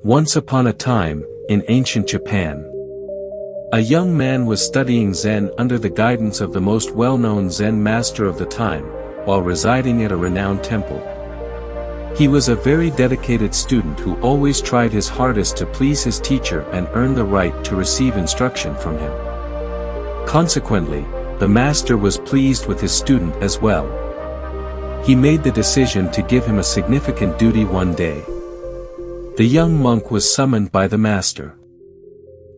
Once upon a time, in ancient Japan, a young man was studying Zen under the guidance of the most well-known Zen master of the time, while residing at a renowned temple. He was a very dedicated student who always tried his hardest to please his teacher and earn the right to receive instruction from him. Consequently, the master was pleased with his student as well. He made the decision to give him a significant duty one day. The young monk was summoned by the master.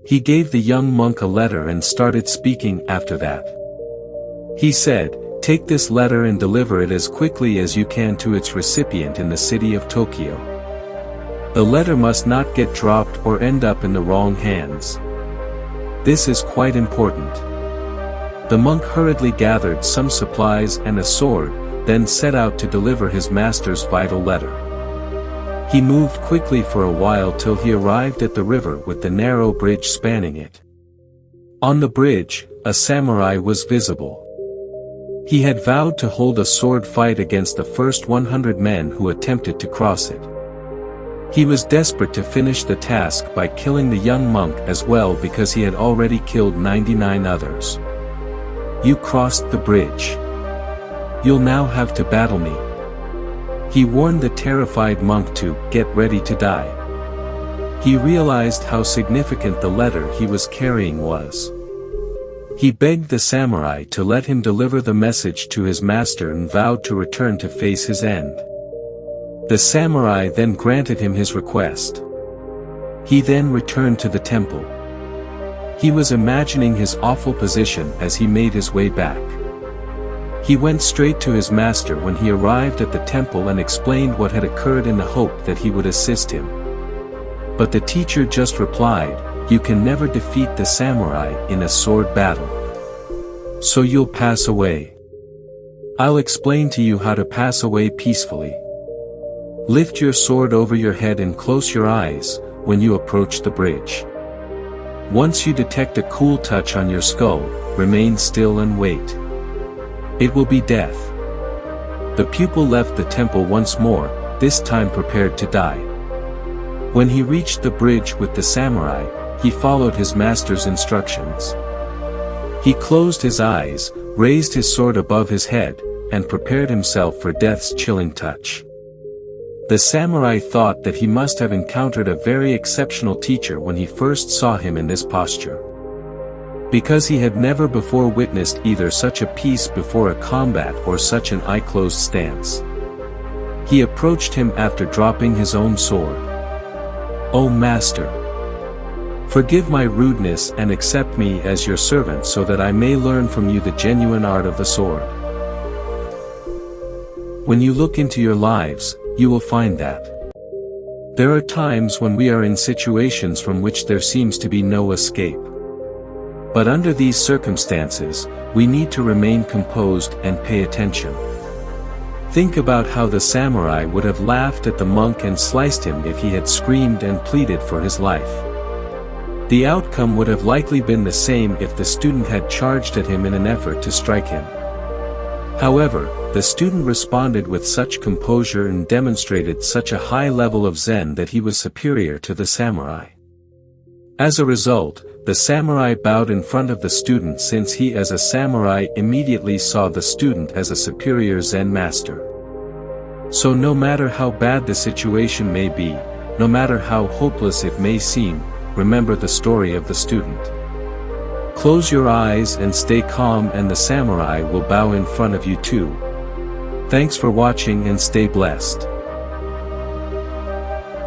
He gave the young monk a letter and started speaking after that. He said, "Take this letter and deliver it as quickly as you can to its recipient in the city of Tokyo. The letter must not get dropped or end up in the wrong hands. This is quite important." The monk hurriedly gathered some supplies and a sword, then set out to deliver his master's vital letter. He moved quickly for a while till he arrived at the river with the narrow bridge spanning it. On the bridge, a samurai was visible. He had vowed to hold a sword fight against the first 100 men who attempted to cross it. He was desperate to finish the task by killing the young monk as well because he had already killed 99 others. "You crossed the bridge. You'll now have to battle me." He warned the terrified monk to get ready to die. He realized how significant the letter he was carrying was. He begged the samurai to let him deliver the message to his master and vowed to return to face his end. The samurai then granted him his request. He then returned to the temple. He was imagining his awful position as he made his way back. He went straight to his master when he arrived at the temple and explained what had occurred in the hope that he would assist him. But the teacher just replied, "You can never defeat the samurai in a sword battle. So you'll pass away. I'll explain to you how to pass away peacefully. Lift your sword over your head and close your eyes when you approach the bridge. Once you detect a cool touch on your skull, remain still and wait. It will be death." The pupil left the temple once more, this time prepared to die. When he reached the bridge with the samurai, he followed his master's instructions. He closed his eyes, raised his sword above his head, and prepared himself for death's chilling touch. The samurai thought that he must have encountered a very exceptional teacher when he first saw him in this posture. Because he had never before witnessed either such a peace before a combat or such an eye-closed stance. He approached him after dropping his own sword. "O master, forgive my rudeness and accept me as your servant so that I may learn from you the genuine art of the sword." When you look into your lives, you will find that there are times when we are in situations from which there seems to be no escape. But under these circumstances, we need to remain composed and pay attention. Think about how the samurai would have laughed at the monk and sliced him if he had screamed and pleaded for his life. The outcome would have likely been the same if the student had charged at him in an effort to strike him. However, the student responded with such composure and demonstrated such a high level of Zen that he was superior to the samurai. As a result, the samurai bowed in front of the student since he as a samurai immediately saw the student as a superior Zen master. So no matter how bad the situation may be, no matter how hopeless it may seem, remember the story of the student. Close your eyes and stay calm and the samurai will bow in front of you too. Thanks for watching and stay blessed.